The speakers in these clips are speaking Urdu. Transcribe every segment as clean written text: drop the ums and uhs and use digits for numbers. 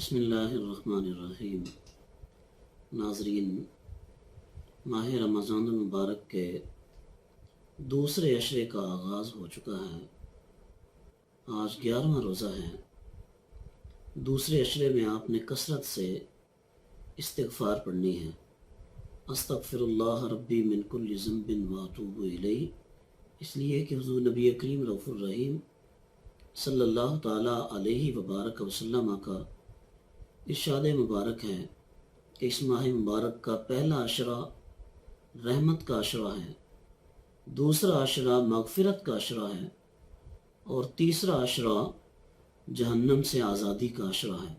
بسم اللہ الرحمن الرحیم۔ ناظرین، ماہ رمضان المبارک کے دوسرے عشرے کا آغاز ہو چکا ہے۔ آج 11واں روزہ ہے۔ دوسرے عشرے میں آپ نے کثرت سے استغفار پڑھنی ہے۔ استغفر اللہ ربی من کل ذنب واتوب الیہ، اس لیے کہ حضور نبی کریم رؤوف الرحیم صلی اللہ تعالیٰ علیہ وبارک وسلم کا ارشاد مبارک ہے کہ اس ماہ مبارک کا پہلا عشرہ رحمت کا عشرہ ہے، دوسرا عشرہ مغفرت کا عشرہ ہے، اور تیسرا عشرہ جہنم سے آزادی کا عشرہ ہے۔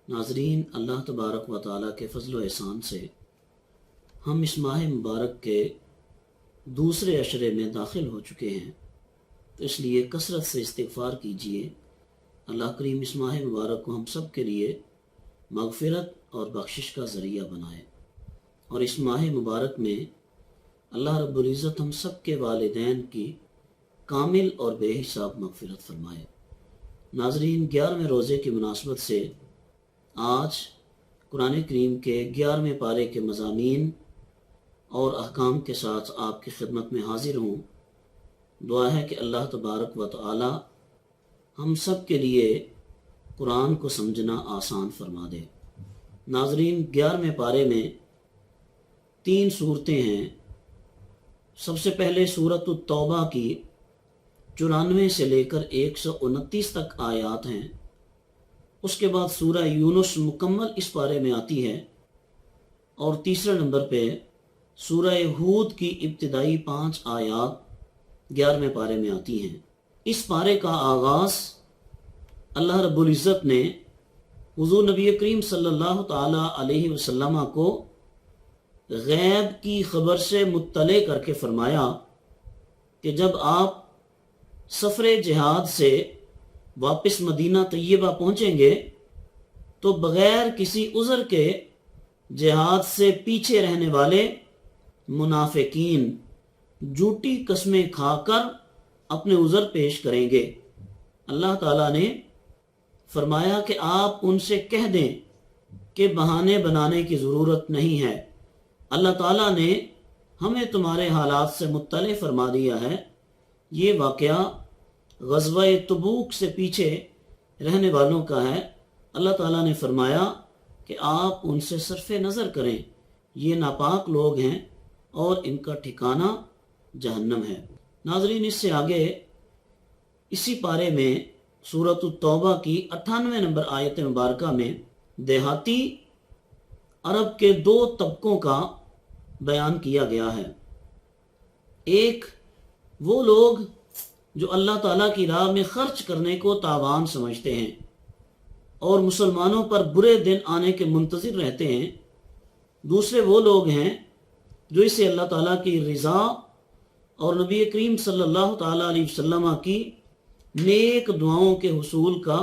ناظرین، اللہ تبارک و تعالیٰ کے فضل و احسان سے ہم اس ماہ مبارک کے دوسرے عشرے میں داخل ہو چکے ہیں، تو اس لیے کثرت سے استغفار کیجیے۔ اللہ کریم اس ماہ مبارک کو ہم سب کے لیے مغفرت اور بخشش کا ذریعہ بنائے، اور اس ماہ مبارک میں اللہ رب العزت ہم سب کے والدین کی کامل اور بے حساب مغفرت فرمائے۔ ناظرین، 11ویں روزے کی مناسبت سے آج قرآن کریم کے 11ویں پارے کے مضامین اور احکام کے ساتھ آپ کی خدمت میں حاضر ہوں۔ دعا ہے کہ اللہ تبارک و تعالی ہم سب کے لیے قرآن کو سمجھنا آسان فرما دے۔ ناظرین، 11ویں پارے میں 3 صورتیں ہیں۔ سب سے پہلے سورۃ التوبہ کی 94 سے لے کر 129 تک آیات ہیں۔ اس کے بعد سورہ یونس مکمل اس پارے میں آتی ہے، اور تیسرے نمبر پہ سورہ ہود کی ابتدائی 5 آیات 11ویں پارے میں آتی ہیں۔ اس پارے کا آغاز اللہ رب العزت نے حضور نبی کریم صلی اللہ تعالیٰ علیہ وسلم کو غیب کی خبر سے مطلع کر کے فرمایا کہ جب آپ سفر جہاد سے واپس مدینہ طیبہ پہنچیں گے تو بغیر کسی عذر کے جہاد سے پیچھے رہنے والے منافقین جھوٹی قسمیں کھا کر اپنے عذر پیش کریں گے۔ اللہ تعالیٰ نے فرمایا کہ آپ ان سے کہہ دیں کہ بہانے بنانے کی ضرورت نہیں ہے، اللہ تعالیٰ نے ہمیں تمہارے حالات سے مطلع فرما دیا ہے۔ یہ واقعہ غزوہ تبوک سے پیچھے رہنے والوں کا ہے۔ اللہ تعالیٰ نے فرمایا کہ آپ ان سے صرف نظر کریں، یہ ناپاک لوگ ہیں اور ان کا ٹھکانہ جہنم ہے۔ ناظرین، اس سے آگے اسی پارے میں سورۃ التوبہ کی 98 نمبر آیت مبارکہ میں دیہاتی عرب کے 2 طبقوں کا بیان کیا گیا ہے۔ ایک وہ لوگ جو اللہ تعالیٰ کی راہ میں خرچ کرنے کو تاوان سمجھتے ہیں اور مسلمانوں پر برے دن آنے کے منتظر رہتے ہیں۔ دوسرے وہ لوگ ہیں جو اسے اللہ تعالیٰ کی رضا اور نبی کریم صلی اللہ تعالیٰ علیہ وسلم کی نیک دعاؤں کے حصول کا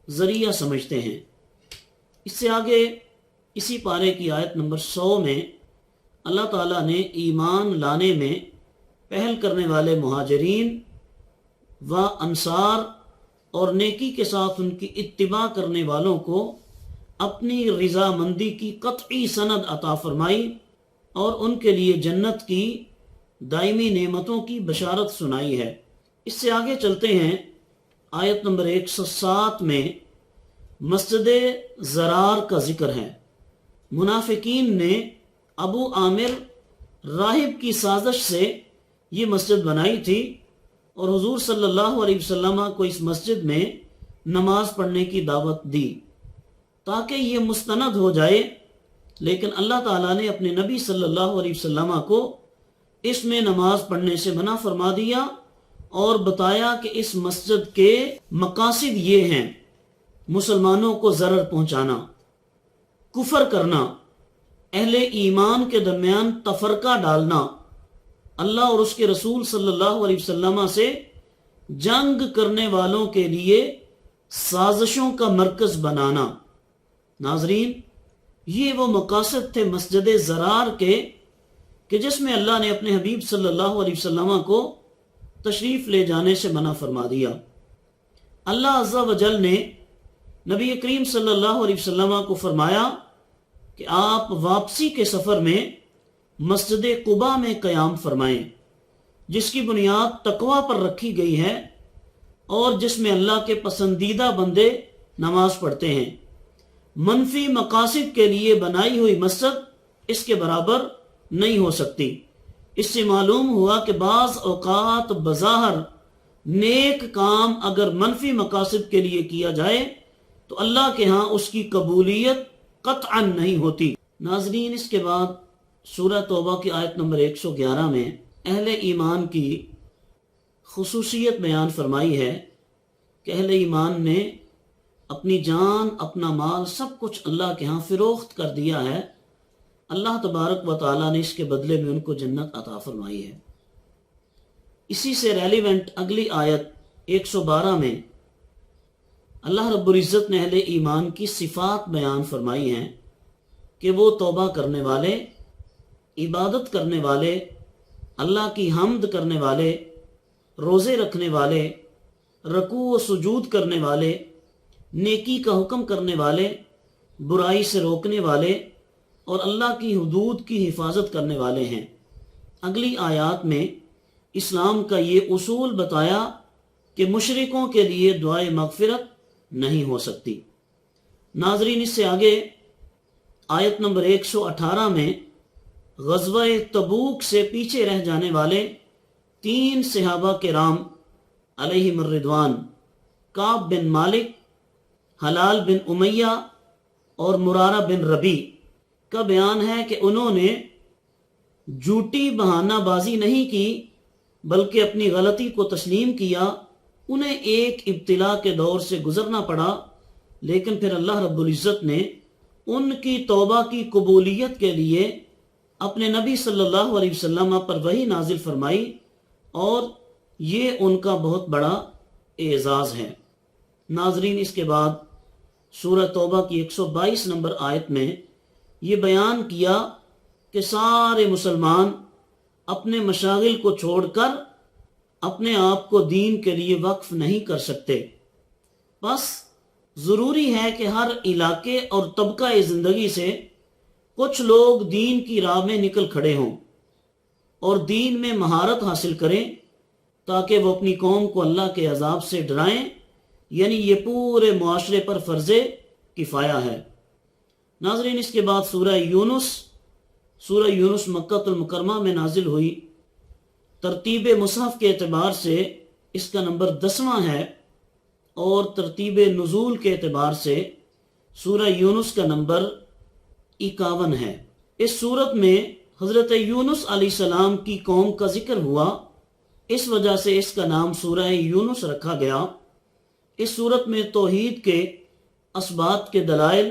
ذریعہ سمجھتے ہیں۔ اس سے آگے اسی پارے کی آیت نمبر 100 میں اللہ تعالیٰ نے ایمان لانے میں پہل کرنے والے مہاجرین و انصار اور نیکی کے ساتھ ان کی اتباع کرنے والوں کو اپنی رضامندی کی قطعی سند عطا فرمائی اور ان کے لیے جنت کی دائمی نعمتوں کی بشارت سنائی ہے۔ اس سے آگے چلتے ہیں، آیت نمبر 107 میں مسجد ضرار کا ذکر ہے۔ منافقین نے ابو عامر راہب کی سازش سے یہ مسجد بنائی تھی اور حضور صلی اللہ علیہ وسلم کو اس مسجد میں نماز پڑھنے کی دعوت دی تاکہ یہ مستند ہو جائے، لیکن اللہ تعالیٰ نے اپنے نبی صلی اللہ علیہ وسلم کو اس میں نماز پڑھنے سے منع فرما دیا اور بتایا کہ اس مسجد کے مقاصد یہ ہیں: مسلمانوں کو ضرر پہنچانا، کفر کرنا، اہل ایمان کے درمیان تفرقہ ڈالنا، اللہ اور اس کے رسول صلی اللہ علیہ وسلم سے جنگ کرنے والوں کے لیے سازشوں کا مرکز بنانا۔ ناظرین، یہ وہ مقاصد تھے مسجد ضرار کے کہ جس میں اللہ نے اپنے حبیب صلی اللہ علیہ وسلم کو تشریف لے جانے سے منع فرما دیا۔ اللہ عز و جل نے نبی کریم صلی اللہ علیہ وسلم کو فرمایا کہ آپ واپسی کے سفر میں مسجد قباء میں قیام فرمائیں، جس کی بنیاد تقوی پر رکھی گئی ہے اور جس میں اللہ کے پسندیدہ بندے نماز پڑھتے ہیں۔ منفی مقاصد کے لیے بنائی ہوئی مسجد اس کے برابر نہیں ہو سکتی۔ اس سے معلوم ہوا کہ بعض اوقات بظاہر نیک کام اگر منفی مقاصد کے لیے کیا جائے تو اللہ کے ہاں اس کی قبولیت قطعا نہیں ہوتی۔ ناظرین، اس کے بعد سورہ توبہ کی آیت نمبر 111 میں اہل ایمان کی خصوصیت بیان فرمائی ہے کہ اہل ایمان نے اپنی جان، اپنا مال، سب کچھ اللہ کے ہاں فروخت کر دیا ہے۔ اللہ تبارک و تعالیٰ نے اس کے بدلے میں ان کو جنت عطا فرمائی ہے۔ اسی سے ریلیونٹ اگلی آیت 112 میں اللہ رب العزت نے اہل ایمان کی صفات بیان فرمائی ہیں کہ وہ توبہ کرنے والے، عبادت کرنے والے، اللہ کی حمد کرنے والے، روزے رکھنے والے، رکوع و سجود کرنے والے، نیکی کا حکم کرنے والے، برائی سے روکنے والے اور اللہ کی حدود کی حفاظت کرنے والے ہیں۔ اگلی آیات میں اسلام کا یہ اصول بتایا کہ مشرکوں کے لیے دعائے مغفرت نہیں ہو سکتی۔ ناظرین، اس سے آگے آیت نمبر 118 میں غزوہ تبوک سے پیچھے رہ جانے والے 3 صحابہ کرام علیہم الرضوان، کعب بن مالک، حلال بن امیہ اور مرارہ بن ربیع کا بیان ہے کہ انہوں نے جھوٹی بہانہ بازی نہیں کی بلکہ اپنی غلطی کو تسلیم کیا۔ انہیں ایک ابتلا کے دور سے گزرنا پڑا، لیکن پھر اللہ رب العزت نے ان کی توبہ کی قبولیت کے لیے اپنے نبی صلی اللہ علیہ وسلم پر وحی نازل فرمائی، اور یہ ان کا بہت بڑا اعزاز ہے۔ ناظرین، اس کے بعد سورہ توبہ کی 122 نمبر آیت میں یہ بیان کیا کہ سارے مسلمان اپنے مشاغل کو چھوڑ کر اپنے آپ کو دین کے لیے وقف نہیں کر سکتے، بس ضروری ہے کہ ہر علاقے اور طبقہ زندگی سے کچھ لوگ دین کی راہ میں نکل کھڑے ہوں اور دین میں مہارت حاصل کریں تاکہ وہ اپنی قوم کو اللہ کے عذاب سے ڈرائیں، یعنی یہ پورے معاشرے پر فرض کفایہ ہے۔ ناظرین، اس کے بعد سورہ یونس مکہ المکرمہ میں نازل ہوئی۔ ترتیب مصحف کے اعتبار سے اس کا نمبر 10واں ہے اور ترتیب نزول کے اعتبار سے سورہ یونس کا نمبر 51 ہے۔ اس صورت میں حضرت یونس علیہ السلام کی قوم کا ذکر ہوا، اس وجہ سے اس کا نام سورہ یونس رکھا گیا۔ اس صورت میں توحید کے اثبات کے دلائل،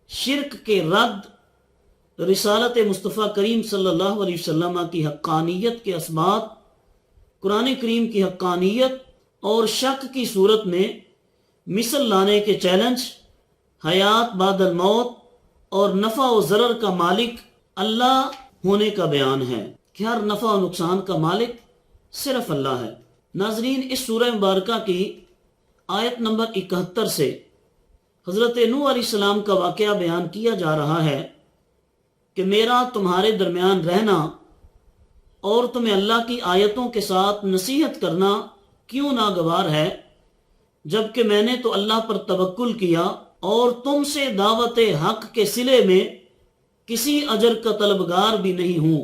شرک کے رد، رسالت مصطفیٰ کریم صلی اللہ علیہ وسلم کی حقانیت کے اثبات، قرآن کریم کی حقانیت اور شک کی صورت میں مثل لانے کے چیلنج، حیات بعد الموت اور نفع و ضرر کا مالک اللہ ہونے کا بیان ہے کہ ہر نفع و نقصان کا مالک صرف اللہ ہے۔ ناظرین، اس سورہ مبارکہ کی آیت نمبر 71 سے حضرت نوح علیہ السلام کا واقعہ بیان کیا جا رہا ہے کہ میرا تمہارے درمیان رہنا اور تمہیں اللہ کی آیتوں کے ساتھ نصیحت کرنا کیوں ناگوار ہے، جبکہ میں نے تو اللہ پر توکل کیا اور تم سے دعوت حق کے صلے میں کسی اجر کا طلبگار بھی نہیں ہوں۔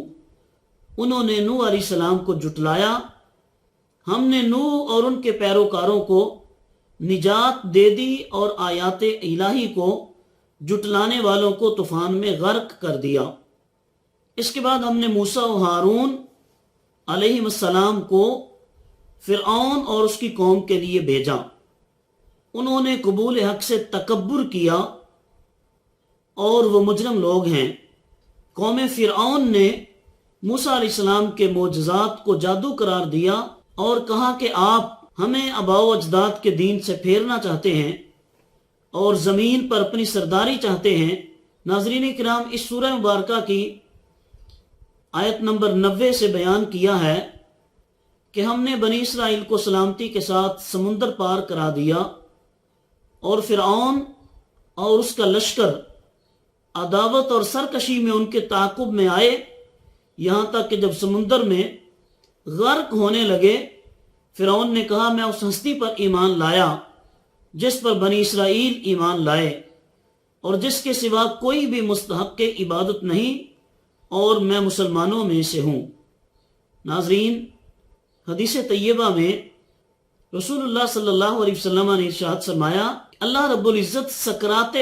انہوں نے نوح علیہ السلام کو جھٹلایا، ہم نے نوح اور ان کے پیروکاروں کو نجات دے دی اور آیات الہی کو جھٹلانے والوں کو طوفان میں غرق کر دیا۔ اس کے بعد ہم نے موسیٰ و ہارون علیہ السلام کو فرعون اور اس کی قوم کے لیے بھیجا۔ انہوں نے قبول حق سے تکبر کیا اور وہ مجرم لوگ ہیں۔ قوم فرعون نے موسیٰ علیہ السلام کے معجزات کو جادو قرار دیا اور کہا کہ آپ ہمیں آباء و اجداد کے دین سے پھیرنا چاہتے ہیں اور زمین پر اپنی سرداری چاہتے ہیں۔ ناظرین کرام، اس سورہ مبارکہ کی آیت نمبر 90 سے بیان کیا ہے کہ ہم نے بنی اسرائیل کو سلامتی کے ساتھ سمندر پار کرا دیا اور فرعون اور اس کا لشکر عداوت اور سرکشی میں ان کے تعاقب میں آئے، یہاں تک کہ جب سمندر میں غرق ہونے لگے، فرعون نے کہا میں اس ہستی پر ایمان لایا جس پر بنی اسرائیل ایمان لائے، اور جس کے سوا کوئی بھی مستحق عبادت نہیں، اور میں مسلمانوں میں سے ہوں۔ ناظرین، حدیث طیبہ میں رسول اللہ صلی اللہ علیہ وسلم نے ارشاد فرمایا، اللہ رب العزت سکرات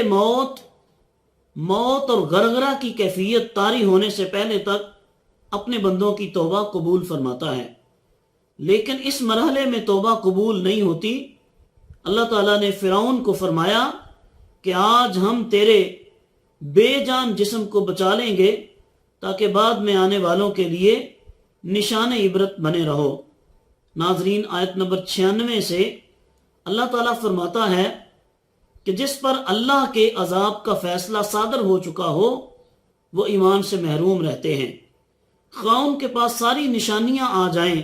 موت اور غرغرہ کی کیفیت طاری ہونے سے پہلے تک اپنے بندوں کی توبہ قبول فرماتا ہے، لیکن اس مرحلے میں توبہ قبول نہیں ہوتی۔ اللہ تعالیٰ نے فرعون کو فرمایا کہ آج ہم تیرے بے جان جسم کو بچا لیں گے تاکہ بعد میں آنے والوں کے لیے نشان عبرت بنے رہو۔ ناظرین، آیت نمبر 96 سے اللہ تعالیٰ فرماتا ہے کہ جس پر اللہ کے عذاب کا فیصلہ صادر ہو چکا ہو وہ ایمان سے محروم رہتے ہیں، خواہ ان کے پاس ساری نشانیاں آ جائیں۔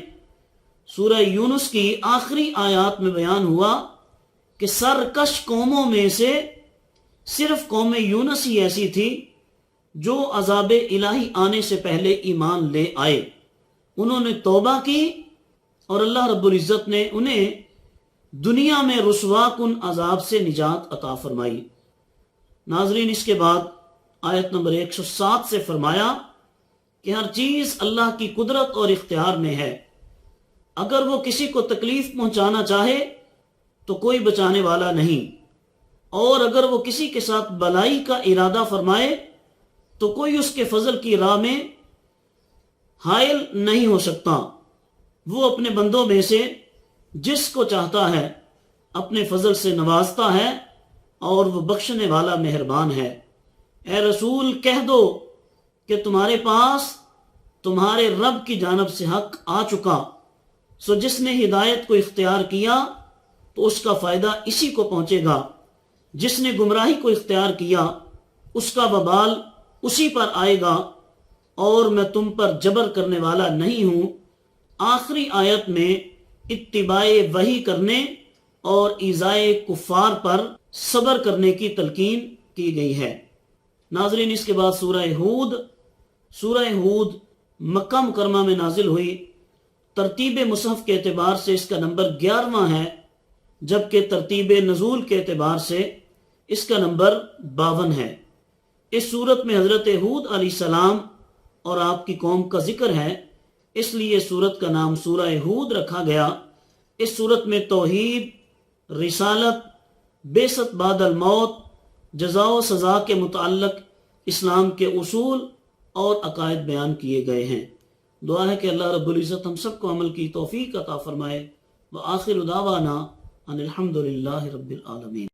سورہ یونس کی آخری آیات میں بیان ہوا کہ سرکش قوموں میں سے صرف قوم یونس ہی ایسی تھی جو عذاب الہی آنے سے پہلے ایمان لے آئے، انہوں نے توبہ کی اور اللہ رب العزت نے انہیں دنیا میں رسوا کن عذاب سے نجات عطا فرمائی۔ ناظرین، اس کے بعد آیت نمبر 107 سے فرمایا کہ ہر چیز اللہ کی قدرت اور اختیار میں ہے، اگر وہ کسی کو تکلیف پہنچانا چاہے تو کوئی بچانے والا نہیں، اور اگر وہ کسی کے ساتھ بلائی کا ارادہ فرمائے تو کوئی اس کے فضل کی راہ میں حائل نہیں ہو سکتا۔ وہ اپنے بندوں میں سے جس کو چاہتا ہے اپنے فضل سے نوازتا ہے، اور وہ بخشنے والا مہربان ہے۔ اے رسول، کہہ دو کہ تمہارے پاس تمہارے رب کی جانب سے حق آ چکا، سو جس نے ہدایت کو اختیار کیا تو اس کا فائدہ اسی کو پہنچے گا، جس نے گمراہی کو اختیار کیا اس کا وبال اسی پر آئے گا، اور میں تم پر جبر کرنے والا نہیں ہوں۔ آخری آیت میں اتباع وحی کرنے اور ایذائے کفار پر صبر کرنے کی تلقین کی گئی ہے۔ ناظرین، اس کے بعد سورہ ہود مکہ مکرمہ میں نازل ہوئی۔ ترتیب مصحف کے اعتبار سے اس کا نمبر 11واں ہے، جبکہ ترتیب نزول کے اعتبار سے اس کا نمبر 52 ہے۔ اس صورت میں حضرت ہود علیہ السلام اور آپ کی قوم کا ذکر ہے، اس لیے سورت کا نام سورہ ہود رکھا گیا۔ اس صورت میں توحید، رسالت، بعثت بعد الموت، جزا و سزا کے متعلق اسلام کے اصول اور عقائد بیان کیے گئے ہیں۔ دعا ہے کہ اللہ رب العزت ہم سب کو عمل کی توفیق عطا فرمائے۔ وآخر دعوانا ان الحمد للہ رب العالمین۔